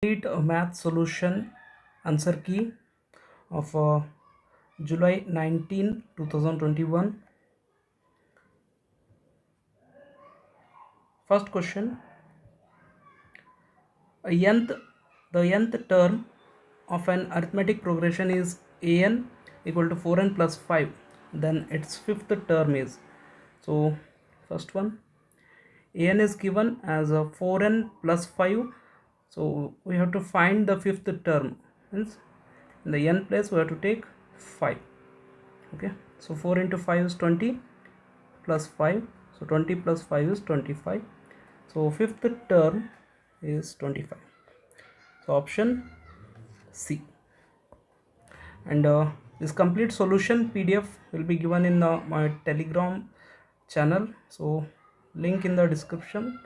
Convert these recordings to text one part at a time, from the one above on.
Complete a math solution answer key of July 19, 2021. First question: a nth, the nth term of an arithmetic progression is an equal to 4n plus 5. Then its fifth term is, so first one, an is given as a 4n plus 5. So we have to find the fifth term, means in the n place we have to take 5. Okay, so 4 into 5 is 20 plus 5, so 20 plus 5 is 25. So fifth term is 25. So option C. And this complete solution PDF will be given in my Telegram channel, so link in the description,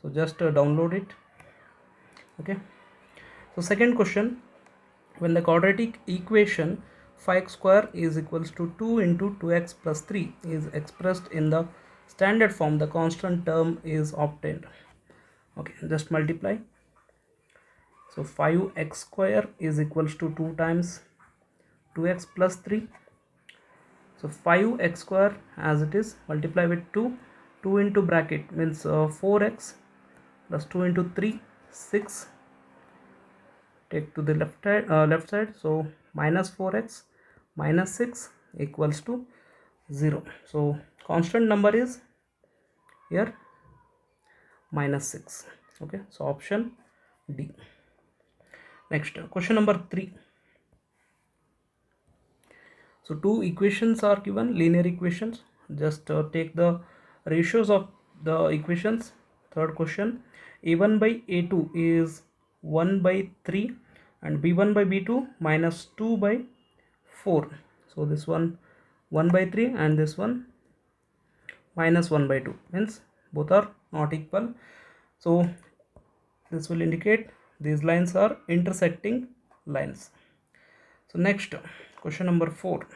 so just download it. Okay, so second question: when the quadratic equation 5x square is equals to 2 into 2x plus 3 is expressed in the standard form, the constant term is obtained. Okay, just multiply. So 5x square is equals to 2 times 2x plus 3. So 5x square as it is, multiply with 2. 2 into bracket means 4x plus 2 into 3, 6. Take to the left side, so minus 4x minus 6 equals to 0. So constant number is here minus 6. Okay, so option D. Next, question number 3. So two equations are given, linear equations. Just take the ratios of the equations. Third question: a1 by a2 is 1 by 3 and b1 by b2 minus 2 by 4. So this one 1 by 3 and this one minus 1 by 2, means both are not equal. So this will indicate these lines are intersecting lines. So next, question number 4.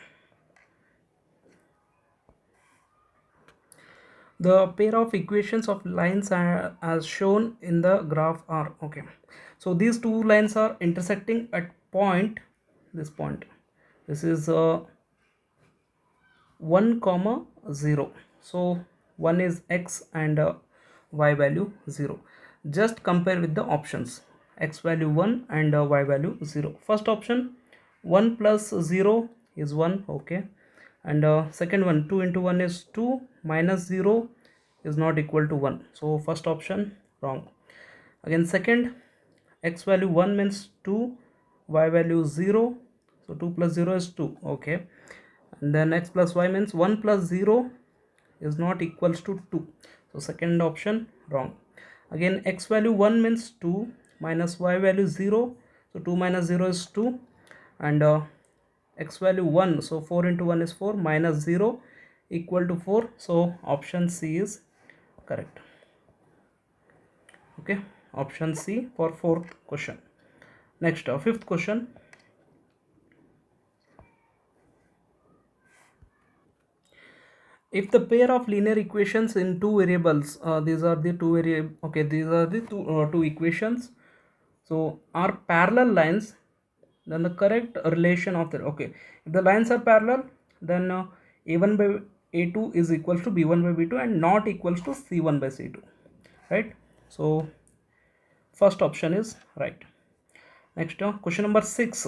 The pair of equations of lines are as shown in the graph are, okay, so these two lines are intersecting at point, this point, this is 1 comma 0. So one is x and y value 0. Just compare with the options, x value 1 and y value 0. First option, 1 plus 0 is 1, okay, and second one, 2 into 1 is 2, minus 0 is not equal to 1. So first option wrong. Again second, x value 1 means 2, y value 0, so 2 plus 0 is 2, okay, and then x plus y means 1 plus 0 is not equals to 2. So second option wrong. Again x value 1 means 2 minus y value 0, so 2 minus 0 is 2, and x value 1, so 4 into 1 is 4, minus 0 equal to 4. So option C is correct. Okay, option C for fourth question. Next, fifth question. If the pair of linear equations in two variables, these are the two okay, these are the two equations, so are parallel lines, then the correct relation of the, okay, if the lines are parallel, then a1 by a2 is equals to b1 by b2 and not equals to c1 by c2, right? So first option is right. Next, question number 6.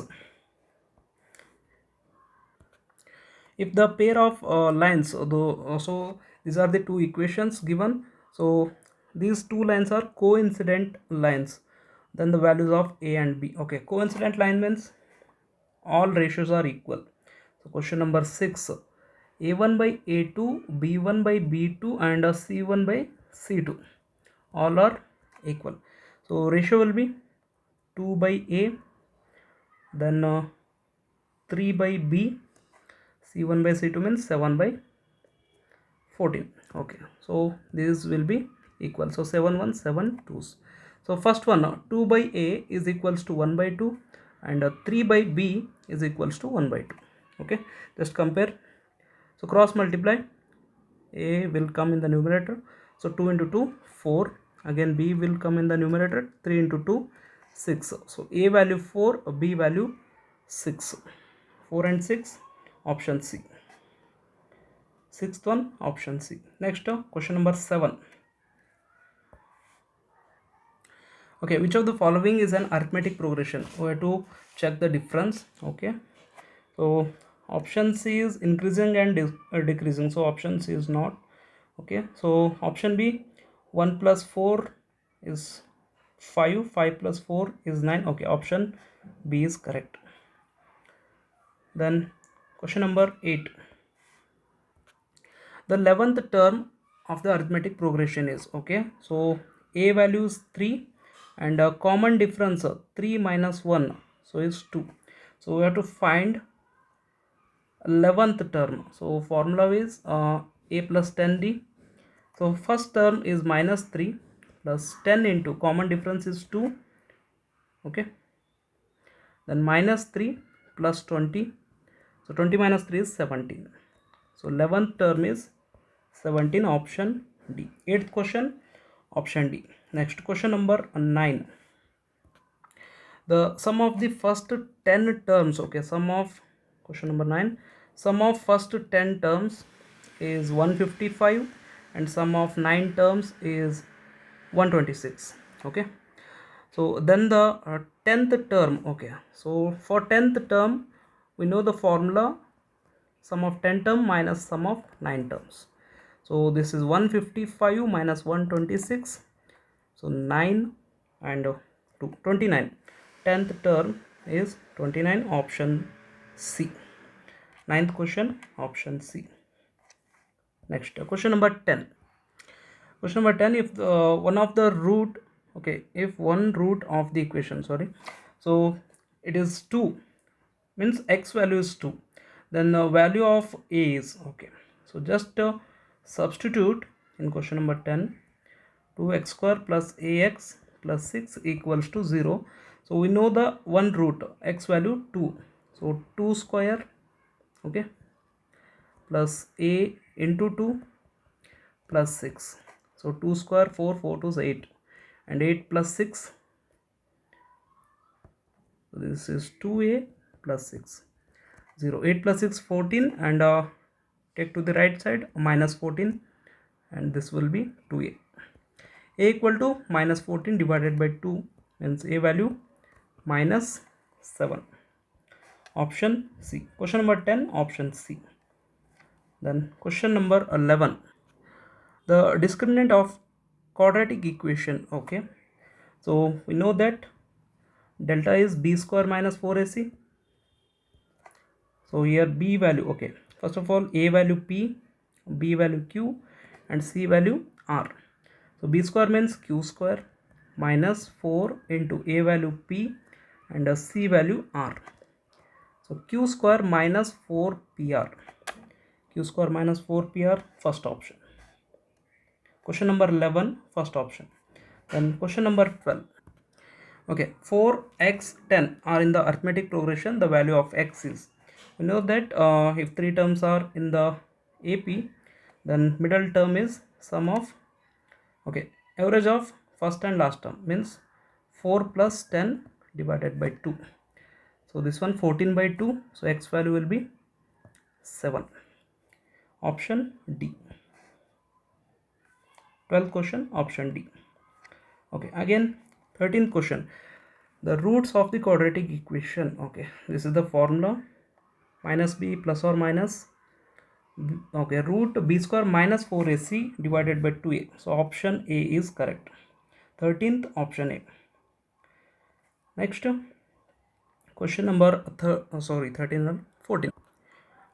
If the pair of lines, so these are the two equations given, so these two lines are coincident lines, then the values of a and b, okay, coincident line means all ratios are equal. So question number 6, a1 by a2, b1 by b2 and c1 by c2 all are equal. So ratio will be 2 by a, then 3 by b, c1 by c2 means 7 by 14. Okay, so this will be equal, so 7 1 7 2s. So first one, 2 by a is equals to 1 by 2 and 3 by b is equals to 1 by 2. Okay, just compare. So cross multiply, a will come in the numerator, so 2 into 2 4, again b will come in the numerator, 3 into 2 6. So A value 4, B value 6. 4 and 6, option C. Sixth one, option C. Next, question number 7. Okay, which of the following is an arithmetic progression? We have to check the difference. Okay, so option C is increasing and decreasing, so option C is not. Okay, so option B, 1 plus 4 is 5, 5 plus 4 is 9. Okay, option B is correct. Then question number 8. The 11th term of the arithmetic progression is, okay, so A value is 3 and a common difference 3 minus 1, so is 2. So we have to find 11th term. So formula is A plus 10D. So first term is minus 3 plus 10 into common difference is 2. Okay, then minus 3 plus 20. So 20 minus 3 is 17. So 11th term is 17, option D. 8th question, option D. Next, question number 9. The sum of the first 10 terms, okay, sum of, question number 9, sum of first 10 terms is 155 and sum of 9 terms is 126. Okay, so then the 10th term, okay, so for 10th term we know the formula, sum of 10 term minus sum of 9 terms. So this is 155 minus 126, so 9 and 2, 29. 10th term is 29, option C. 9th question, option C. Next, question number 10. Question number 10, if one of the root, okay, if one root of the equation, sorry, so it is 2, means x value is 2, then the value of A is, okay, so just substitute in question number 10, 2x square plus ax plus 6 equals to 0. So we know the one root, x value 2, so 2 square, okay, plus a into 2 plus 6, so 2 square 4, 4 2 is 8, and 8 plus 6, so this is 2a plus 6, 0, 8 plus 6 14, and take to the right side minus 14, and this will be 2a. A equal to minus 14 divided by 2 means A value minus 7, option C. Question number 10, option C. Then question number 11, the discriminant of quadratic equation, okay, so we know that delta is b square minus 4ac. So here b value, okay, first of all A value p, b value q, and c value r. So b square means q square minus 4 into A value p and a c value r. So q square minus 4pr, q square minus 4pr, first option. Question number 11, first option. Then question number 12. Okay, 4x 10 are in the arithmetic progression, the value of x is, we know that if 3 terms are in the AP, then middle term is sum of, okay, average of first and last term means 4 plus 10 divided by 2. So this one 14 by 2, so x value will be 7, option D. 12th question, option D. Okay, again 13th question, the roots of the quadratic equation, okay, this is the formula, minus b plus or minus, okay, root b square minus 4ac divided by 2a, so option A is correct. 13th, option A. Next, question number 13 and 14.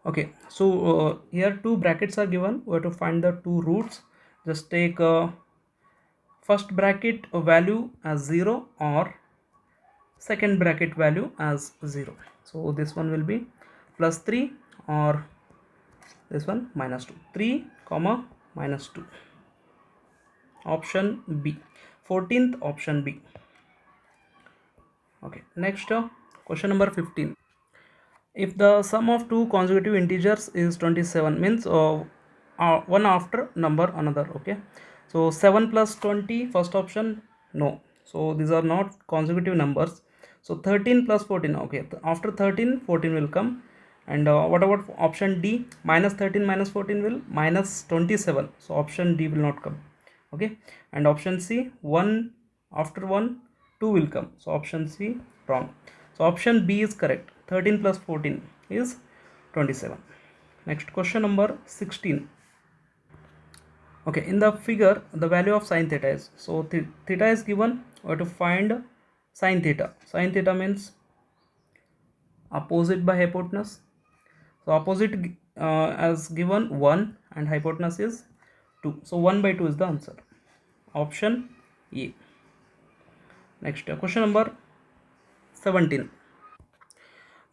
Okay, so here two brackets are given, we have to find the two roots. Just take first bracket value as 0 or second bracket value as 0. So this one will be plus 3 or this one minus 2, 3 comma minus 2, option B. 14th, option B. Okay, next question number 15. If the sum of two consecutive integers is 27 means one after number another, okay, so 7 plus 20, first option no, so these are not consecutive numbers. So 13 plus 14, okay, after 13 14 will come. And what about option D? Minus 13 minus 14 will minus 27, so option D will not come. Okay, and option C, 1 after 1 2 will come, so option C wrong. So option B is correct. 13 plus 14 is 27. Next, question number 16. Okay, in the figure the value of sine theta is, so theta is given, we have to find sine theta. Sine theta means opposite by hypotenuse. So opposite as given 1 and hypotenuse is 2, so 1 by 2 is the answer, option A. Next, question number 17.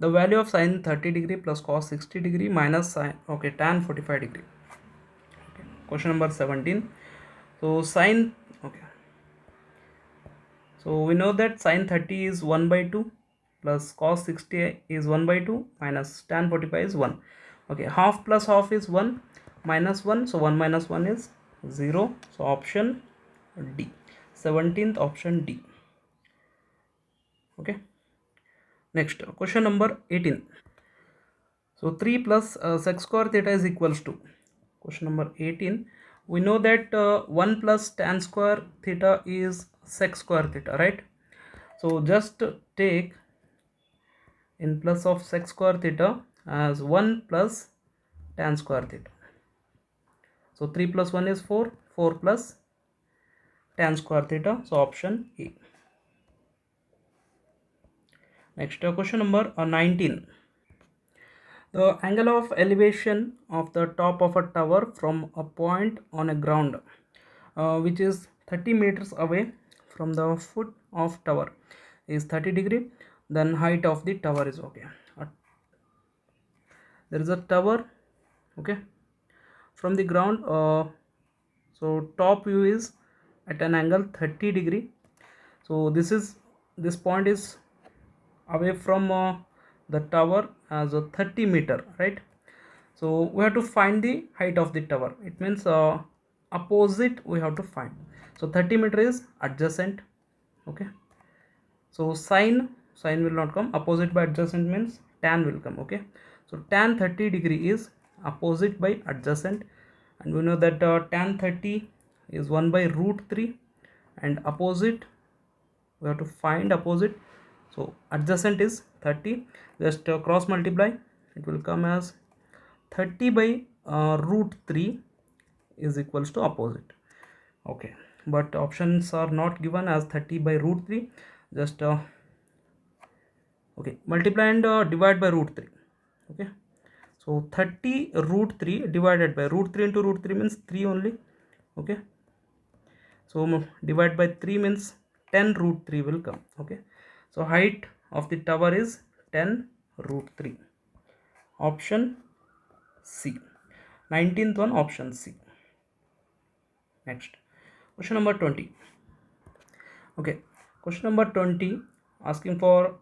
The value of sine 30 degree plus cos 60 degree minus sine, okay, tan 45 degree. Okay. Question number 17. So sine, okay, so we know that sine 30 is 1 by 2 plus cos 60 is 1 by 2 minus tan 45 is 1. Okay, half plus half is 1 minus 1, so 1 minus 1 is 0, so option D, 17th option D. Okay. Next, question number 18. So 3 plus sec square theta is equals to, question number 18, we know that 1 plus tan square theta is sec square theta, right? So just take in plus of sec square theta as 1 plus tan square theta. So 3 plus 1 is 4, 4 plus tan square theta, so option A. Next, question number 19. The angle of elevation of the top of a tower from a point on a ground which is 30 meters away from the foot of tower is 30 degree, then height of the tower is, okay, there is a tower, okay, from the ground, so top view is at an angle 30 degree. So this point is away from the tower as a 30 meter, right? So we have to find the height of the tower, it means opposite we have to find. So 30 meter is adjacent, okay, so sine will not come, opposite by adjacent means tan will come, okay. So tan 30 degree is opposite by adjacent, and we know that tan 30 is 1 by root 3, and opposite we have to find opposite, so adjacent is 30, just cross multiply, it will come as 30 by root 3 is equals to opposite, okay, but options are not given as 30 by root 3, just okay, multiply and divide by root 3, okay. So 30 root 3 divided by root 3 into root 3 means 3 only, okay. So divide by 3 means 10 root 3 will come, okay. So height of the tower is 10 root 3, option C, 19th one, option C. Next, question number 20. Okay, question number 20 asking for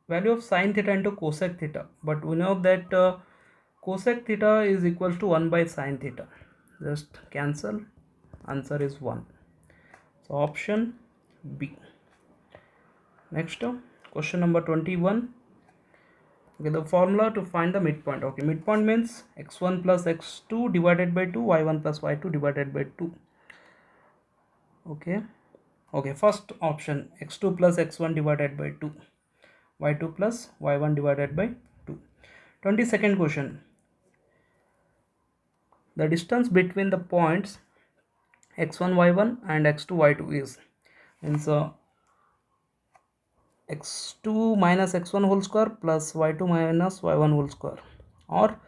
value of sine theta into cosec theta, but we know that cosec theta is equals to 1 by sine theta, just cancel, answer is 1, so option B. Next, question number 21. Okay, the formula to find the midpoint, okay, midpoint means x1 plus x2 divided by 2, y1 plus y2 divided by 2, okay. Okay, first option, x2 plus x1 divided by 2, y2 plus y1 divided by 2. 22nd question, the distance between the points x1 y1 and x2 y2 is, means x2 minus x1 whole square plus y2 minus y1 whole square, or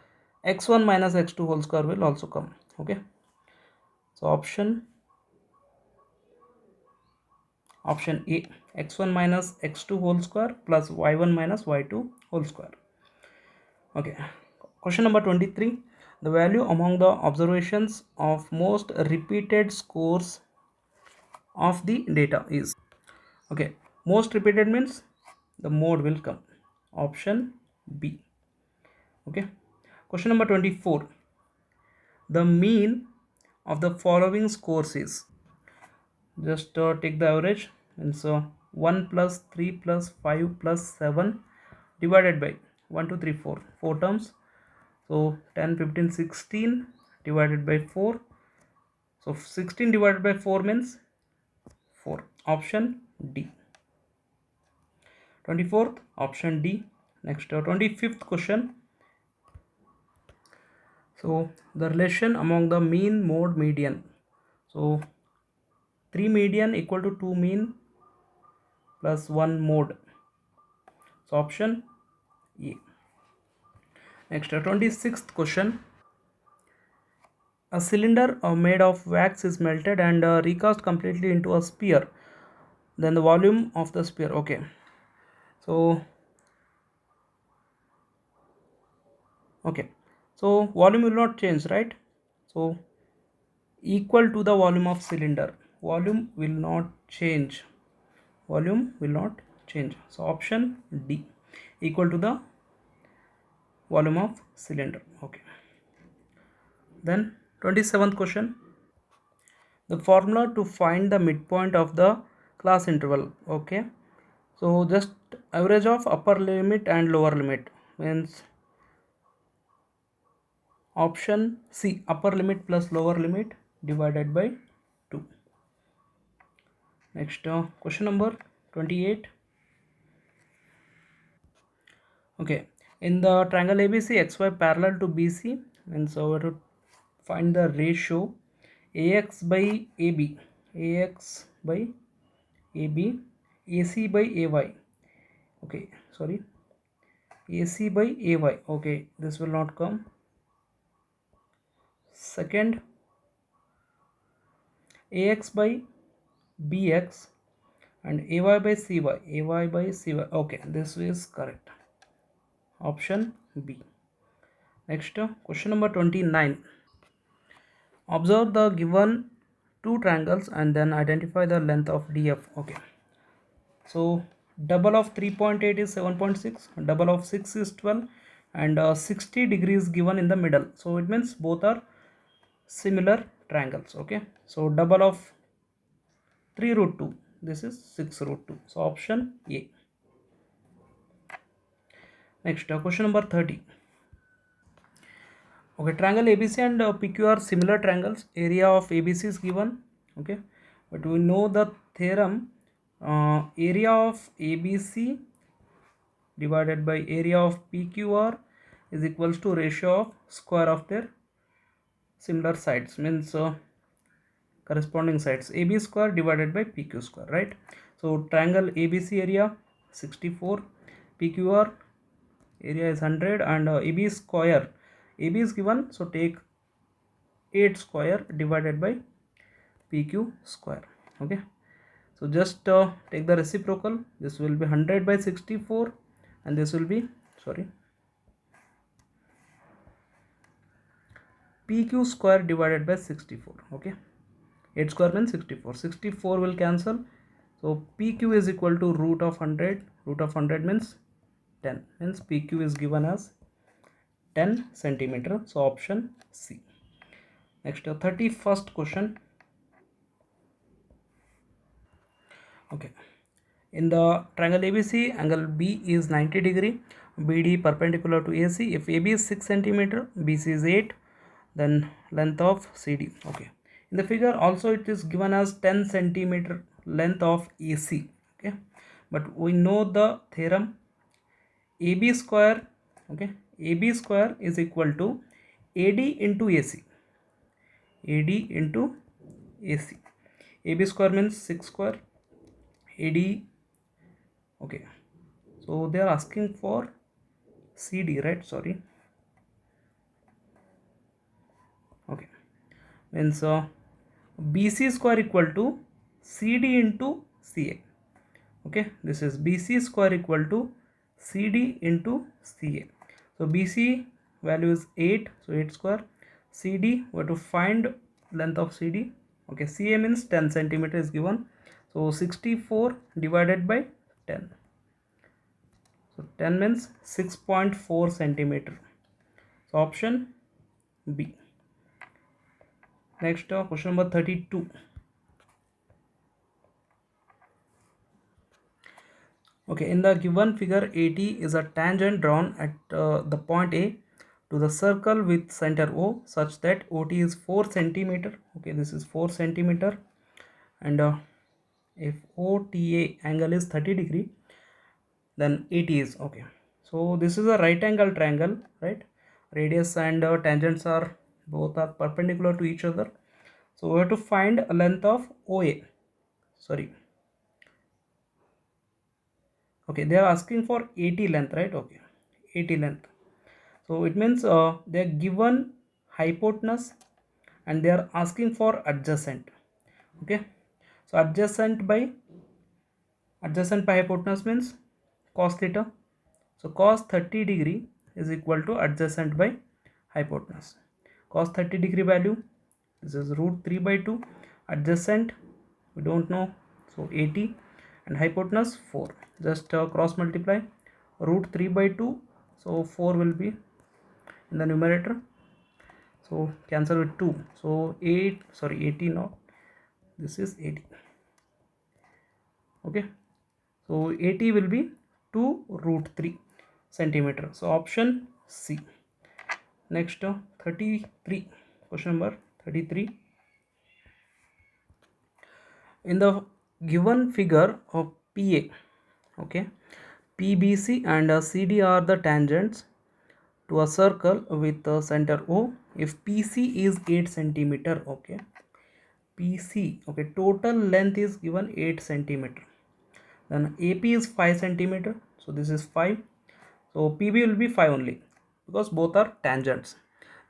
x1 minus x2 whole square will also come, okay. So option A, x1 minus x2 whole square plus y1 minus y2 whole square. Okay, question number 23. The value among the observations of most repeated scores of the data is, okay, most repeated means the mode will come, option B, okay. Question number 24. The mean of the following scores is, just take the average, and so 1 plus 3 plus 5 plus 7 divided by 1 2 3 4 4 terms, so 10 15 16 divided by 4, so 16 divided by 4 means 4, option D. 24th, option D. Next, 25th question. So the relation among the mean, mode, median. So 3 median equal to 2 mean plus 1 mode. So option E. Next, 26th question. A cylinder made of wax is melted and recast completely into a sphere. Then the volume of the sphere. Okay. So so volume will not change, right? So equal to the volume of cylinder. Volume will not change. Volume will not change. So option D, equal to the volume of cylinder. Okay. Then 27th question. The formula to find the midpoint of the class interval. Okay. So just average of upper limit and lower limit means option C, upper limit plus lower limit divided by 2. Next, question number 28. Okay, in the triangle ABC, XY parallel to BC, and so we have to find the ratio AX by AB, AX by AB, AC by AY. Okay, sorry, AC by AY. Okay, this will not come. Second, AX by BX and AY by CY, AY by CY. Okay, this is correct. Option B. Next, question number 29. Observe the given two triangles and then identify the length of DF. Okay. So double of 3.8 is 7.6, double of 6 is 12, and 60 degrees given in the middle. So it means both are similar triangles. Okay. So double of 3 root 2. This is 6 root 2. So option A. Next, question number 30. Okay, triangle ABC and PQ are similar triangles. Area of ABC is given. Okay, but we know the theorem, area of ABC divided by area of PQR is equals to ratio of square of their similar sides, means corresponding sides, AB square divided by PQ square, right? So triangle ABC area 64, PQR area is 100, and AB square, AB is given, so take 8 square divided by PQ square. Okay, so just take the reciprocal. This will be 100 by 64, and this will be, sorry, PQ square divided by 64. Okay, 8 square means 64, 64 will cancel, so PQ is equal to root of 100, root of 100 means 10, means PQ is given as 10 centimeter. So option C. Next, 31st question. Okay, in the triangle ABC, angle B is 90 degree, BD perpendicular to AC. If AB is 6 centimeter, BC is 8, then length of CD. Okay, in the figure also it is given as 10 centimeter length of AC. Okay, but we know the theorem AB square. Okay, AB square is equal to AD into AC, AD into AC. AB square means 6 square, AD. Okay, so they are asking for CD, right? Sorry. Okay, means BC square equal to CD into CA. Okay, this is BC square equal to CD into CA. So BC value is 8, so 8 square. CD, we have to find length of CD. Okay, CA means 10 centimeter is given, so 64 divided by 10. So 10 means 6.4 centimeter. So option B. Next, question number 32. Okay, in the given figure, AT is a tangent drawn at the point A to the circle with center O such that OT is 4 centimeter. Okay, this is 4 centimeter, and if OTA angle is 30 degree, then AT is okay. So this is a right angle triangle, right? Radius and tangents are both are perpendicular to each other. So we have to find a length of OA. Sorry. Okay, they are asking for 80 length, right? Okay, 80 length. So it means they are given hypotenuse and they are asking for adjacent. Okay, so adjacent by hypotenuse means cos theta. So cos 30 degree is equal to adjacent by hypotenuse. Cos 30 degree value, this is root 3 by 2. Adjacent we don't know, so 80, and hypotenuse 4. Just cross multiply root 3 by 2, so 4 will be in the numerator, so cancel with 2, so 8, sorry 80, not this is 80. Okay, so 80 will be 2 root 3 centimeter, so option C. Next 33, question number 33. In the given figure of PA, okay, PBC and CD are the tangents to a circle with a center O if PC is 8 centimeter. Okay, PC, okay, total length is given 8 centimeter, then AP is 5 centimeter, so this is 5, so PB will be 5 only because both are tangents.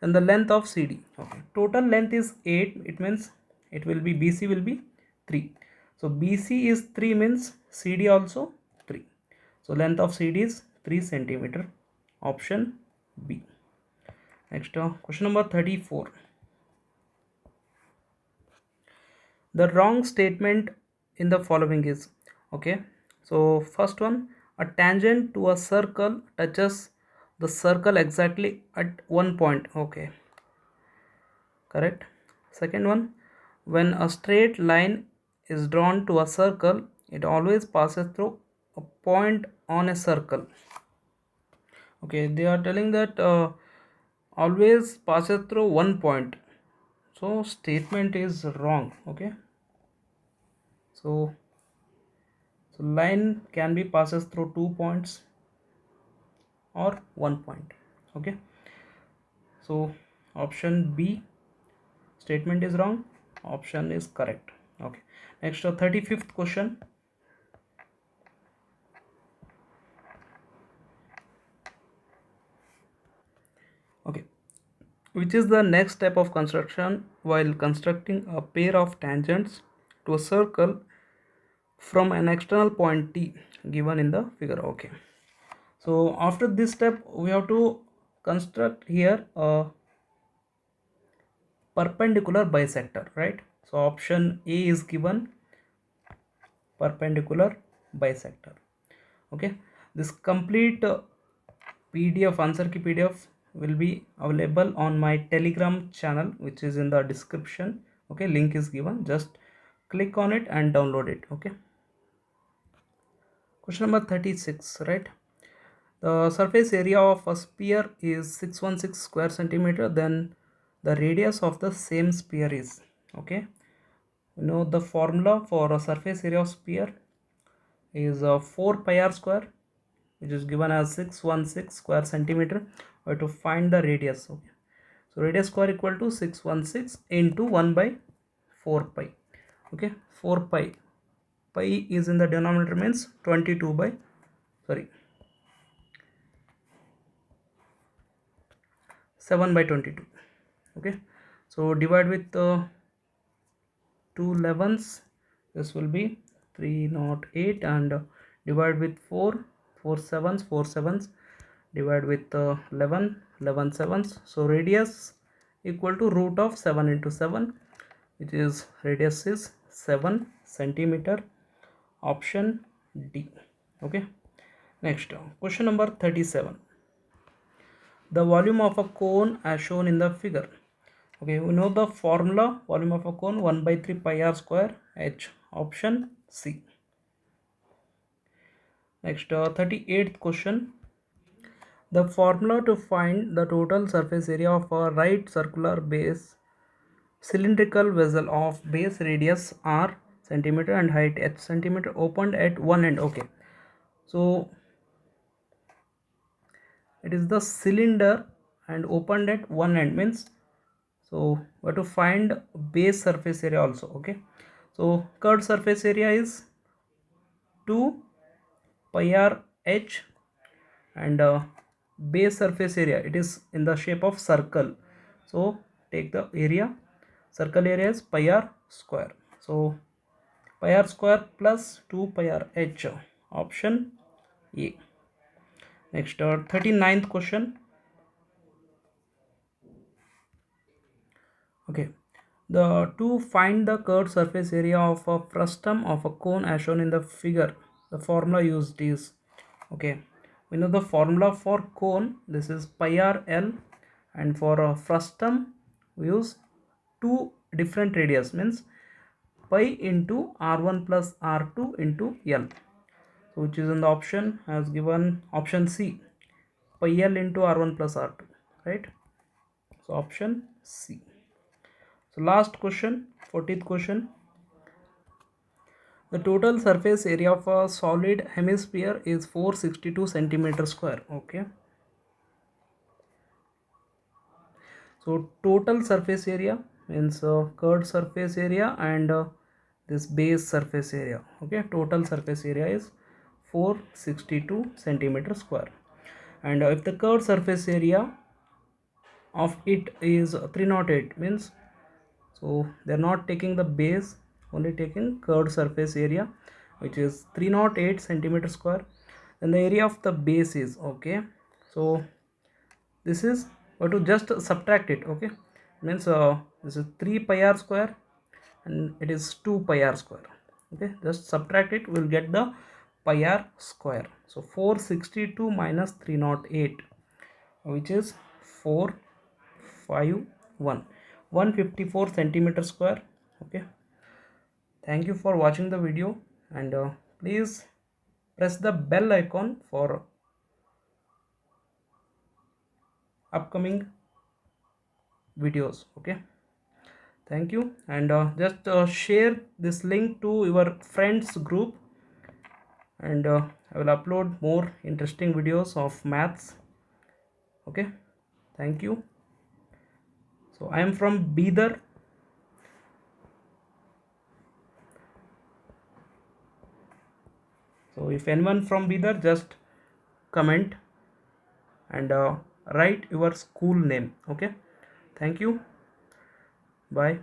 Then the length of CD, okay, total length is 8, it means it will be BC will be 3, so BC is 3 means CD also 3, so length of CD is 3 centimeter, option B. Next question number 34. The wrong statement in the following is, okay, so first one, a tangent to a circle touches the circle exactly at one point. Okay, correct. Second one, when a straight line is drawn to a circle, it always passes through a point on a circle. Okay, they are telling that always passes through one point, so statement is wrong. Okay, so line can be passes through 2 points or 1 point. Okay, so option B, statement is wrong, option is correct. Okay, next 35th question. Okay, which is the next step of construction while constructing a pair of tangents to a circle from an external point T given in the figure. Okay, so after this step we have to construct here a perpendicular bisector, right? So option A is given, perpendicular bisector. Okay, this complete PDF answer key PDF will be available on my Telegram channel, which is in the description. Okay, link is given, just click on it and download it. Okay, question number 36, right? The surface area of a sphere is 616 square centimeter, then the radius of the same sphere is, okay, you know the formula for a surface area of sphere is 4 pi r square, which is given as 616 square centimeter. We have to find the radius. Okay, so radius square equal to 616 into 1 by 4 pi. Okay, 4 pi is in the denominator, means 22 by, sorry, 7 by 22. Okay, so divide with 2 11s, this will be 308, and divide with 4 sevens, 4 sevens, divide with 11 sevens, so radius equal to root of 7 into 7, which is radius is 7 centimeter, option D. Okay, next question number 37. The volume of a cone as shown in the figure. Okay, we know the formula, volume of a cone 1 by 3 pi r square h, option C. Next, 38th question. The formula to find the total surface area of a right circular base cylindrical vessel of base radius r centimeter and height h centimeter opened at one end. Okay, so it is the cylinder and opened at one end means, so we have to find base surface area also. Okay, so curved surface area is 2 pi r h, and base surface area, it is in the shape of circle, so take the area, circle area is pi r square, so pi r square plus 2 pi r h, option A. Next, 39th question. Okay, the to find the curved surface area of a frustum of a cone as shown in the figure, the formula used is, okay, we know the formula for cone, this is pi r l, and for a frustum we use two different radius means pi into r1 plus r2 into l, so which is in the option as given, option C, pi l into r1 plus r2, right? So option C. So last question, 40th question. The total surface area of a solid hemisphere is 462 centimeter square. Okay. So total surface area means curved surface area and this base surface area. Okay. Total surface area is 462 centimeter square. And if the curved surface area of it is 308 means, so they're not taking the base, only taking curved surface area, which is 308 centimeter square. Then the area of the base is, okay, so this is, what to just subtract it. Okay, means this is 3 pi r square and it is 2 pi r square. Okay, just subtract it, we'll get the pi r square. So 462 minus 308, which is 451, 154 centimeter square. Okay, thank you for watching the video, and please press the bell icon for upcoming videos. Okay, thank you, and just share this link to your friends group, and I will upload more interesting videos of maths. Okay, thank you. So I am from Bidar. So if anyone from Bidar, just comment and write your school name. Okay, thank you, bye.